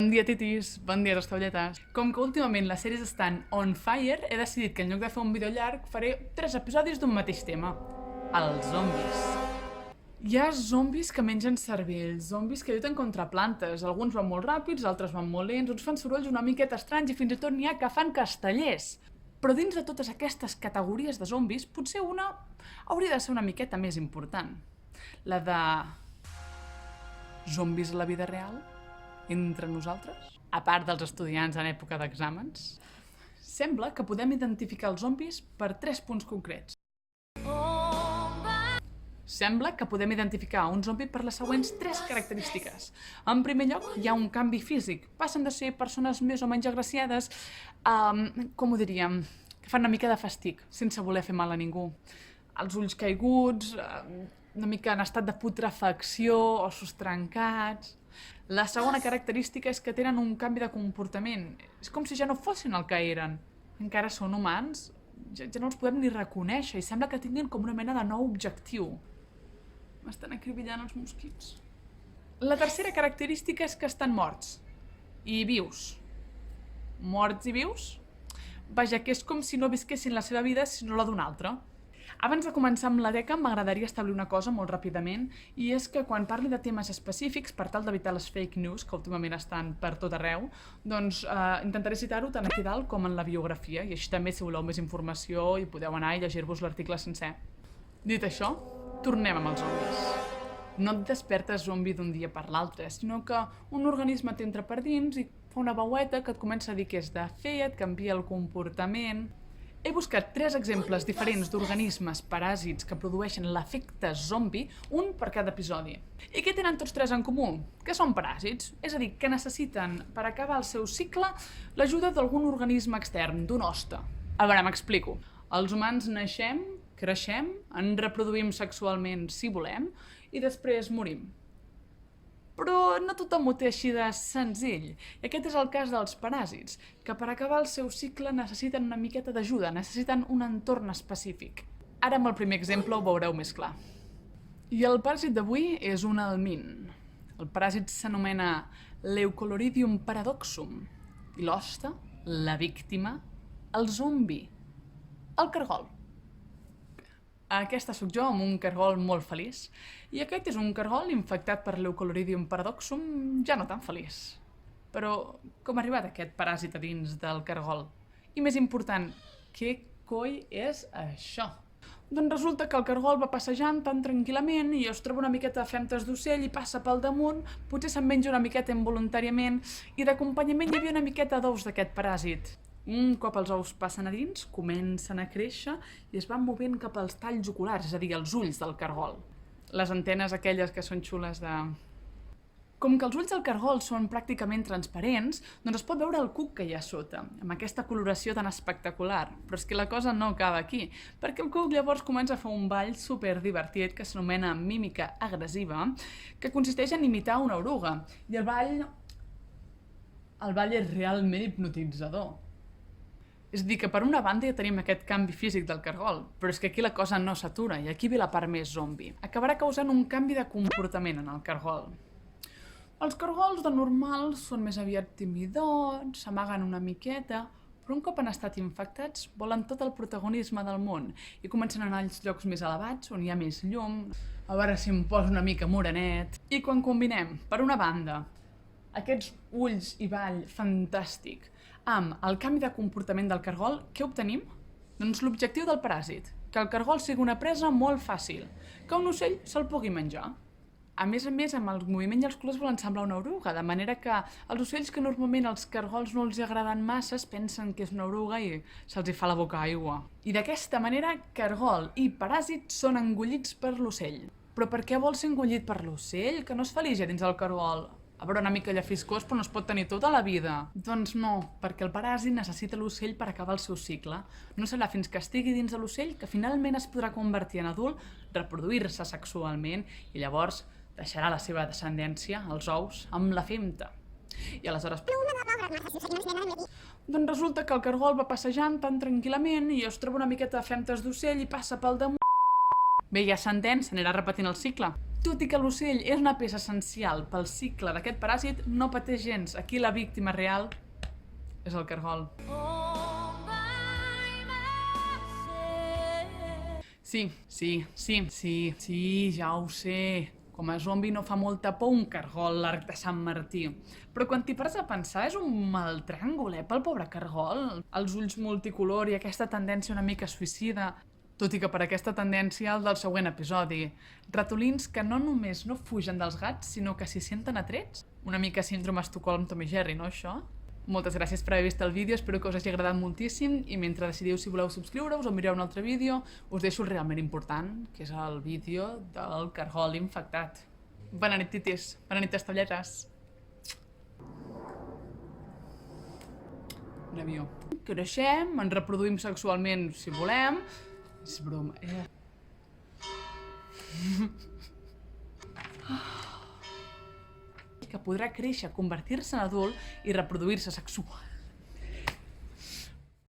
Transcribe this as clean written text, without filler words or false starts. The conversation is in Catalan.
Bon dia, titis. Bon dia, restaulletes. Com que últimament les sèries estan on fire, he decidit que en lloc de fer un vídeo llarg faré 3 episodis d'un mateix tema. Els zombis. Hi ha zombis que mengen cervells, zombis que lluiten contra plantes. Alguns van molt ràpids, altres van molt lents, uns fan sorolls una miqueta estranys i fins i tot n'hi ha que fan castellers. Però dins de totes aquestes categories de zombis, potser una hauria de ser una miqueta més important. La de... zombis a la vida real? Entre nosaltres? A part dels estudiants en època d'exàmens? Sembla que podem identificar els zombis per 3 punts concrets. Sembla que podem identificar un zombi per les següents 3 característiques. En primer lloc, hi ha un canvi físic. Passen de ser persones més o menys agraciades a, com ho diríem, que fan una mica de fastic, sense voler fer mal a ningú. Els ulls caiguts, una mica en estat de putrefacció, ossos trencats... La segona característica és que tenen un canvi de comportament. És com si ja no fossin el que eren. Encara són humans, ja no els podem ni reconèixer i sembla que tinguin com una mena de nou objectiu. M'estan acribillant els mosquits. La tercera característica és que estan morts. I vius. Morts i vius? Vaja, que és com si no visquessin la seva vida sinó la d'un altre. Abans de començar amb la teca, m'agradaria establir una cosa molt ràpidament, i és que quan parli de temes específics, per tal d'evitar les fake news, que últimament estan per tot arreu, doncs intentaré citar-ho tant aquí dalt com en la biografia, i així també si voleu més informació hi podeu anar i llegir-vos l'article sencer. Dit això, tornem amb els zombis. No et despertes zombi d'un dia per l'altre, sinó que un organisme t'entra per dins i fa una veueta que et comença a dir què és de fer, et canvia el comportament... He buscat 3 exemples diferents d'organismes paràsits que produeixen l'efecte zombi, un per cada episodi. I què tenen tots 3 en comú? Que són paràsits, és a dir, que necessiten, per acabar el seu cicle, l'ajuda d'algun organisme extern, d'un hoste. A veure, m'explico. Els humans naixem, creixem, ens reproduïm sexualment si volem, i després morim. Però no tothom ho té així de senzill. I aquest és el cas dels paràsits, que per acabar el seu cicle necessiten una miqueta d'ajuda, necessiten un entorn específic. Ara amb el primer exemple ho veureu més clar. I el paràsit d'avui és un helmin. El paràsit s'anomena Leucoloridium paradoxum. I l'hoste, la víctima, el zombi, el cargol. Aquesta sóc jo amb un cargol molt feliç, i aquest és un cargol infectat per Leucoloridium paradoxum ja no tan feliç. Però com ha arribat aquest paràsit a dins del cargol? I més important, què coi és això? Doncs resulta que el cargol va passejant tan tranquil·lament i es troba una miqueta de femtes d'ocell i passa pel damunt, potser se'n menja una miqueta involuntàriament i d'acompanyament hi havia una miqueta d'ous d'aquest paràsit. Un cop els ous passen a dins, comencen a créixer i es van movent cap als talls oculars, és a dir, els ulls del cargol. Les antenes aquelles que són xules de... Com que els ulls del cargol són pràcticament transparents, doncs es pot veure el cuc que hi ha sota, amb aquesta coloració tan espectacular. Però és que la cosa no acaba aquí, perquè el cuc llavors comença a fer un ball superdivertit que s'anomena mímica agressiva, que consisteix en imitar una oruga. I el ball és realment hipnotitzador. És a dir, que per una banda ja tenim aquest canvi físic del cargol, però és que aquí la cosa no s'atura i aquí ve la part més zombi. Acabarà causant un canvi de comportament en el cargol. Els cargols de normal són més aviat timidots, s'amaguen una miqueta, però un cop han estat infectats volen tot el protagonisme del món i comencen a anar als llocs més elevats on hi ha més llum, a veure si em poso una mica morenet. I quan combinem, per una banda, aquests ulls i ball fantàstic amb el canvi de comportament del cargol, què obtenim? Doncs l'objectiu del paràsit, que el cargol sigui una presa molt fàcil, que un ocell se'l pugui menjar. A més, amb el moviment i els colors volen semblar una oruga, de manera que els ocells que normalment els cargols no els agraden massa es pensen que és una oruga i se'ls hi fa la boca aigua. I d'aquesta manera, cargol i paràsit són engollits per l'ocell. Però per què vol ser engollit per l'ocell? Que no es feligia dins del cargol? A veure, una mica llafiscós, però no es pot tenir tota la vida. Doncs no, perquè el paràsit necessita l'ocell per acabar el seu cicle. No serà fins que estigui dins de l'ocell que finalment es podrà convertir en adult, reproduir-se sexualment i llavors deixarà la seva descendència, els ous, amb la femta. I aleshores... Doncs resulta que el cargol va passejant tan tranquil·lament i es troba una miqueta de femtes d'ocell i passa pel damunt... Bé, ja s'entén, s'anirà repetint el cicle. Tot i que l'ocell és una peça essencial pel cicle d'aquest paràsit, no pateix gens. Aquí la víctima real és el cargol. Sí, ja ho sé. Com a zombi no fa molta por un cargol, l'arc de Sant Martí. Però quan t'hi pares a pensar és un mal tràngol, pel pobre cargol. Els ulls multicolor i aquesta tendència una mica suïcida. Tot i que per aquesta tendència el del següent episodi. Ratolins que no només no fugen dels gats, sinó que s'hi senten atrets. Una mica síndrome Estocolm Tom i Jerry, no, això? Moltes gràcies per haver vist el vídeo, espero que us hagi agradat moltíssim i mentre decidiu si voleu subscriure-us o mirar un altre vídeo, us deixo el realment important, que és el vídeo del cargol infectat. Bona nit, titis. Bona nit, establetes. Un avió. Creixem, ens reproduïm sexualment si volem. És broma, que podrà créixer, convertir-se en adult i reproduir-se sexual.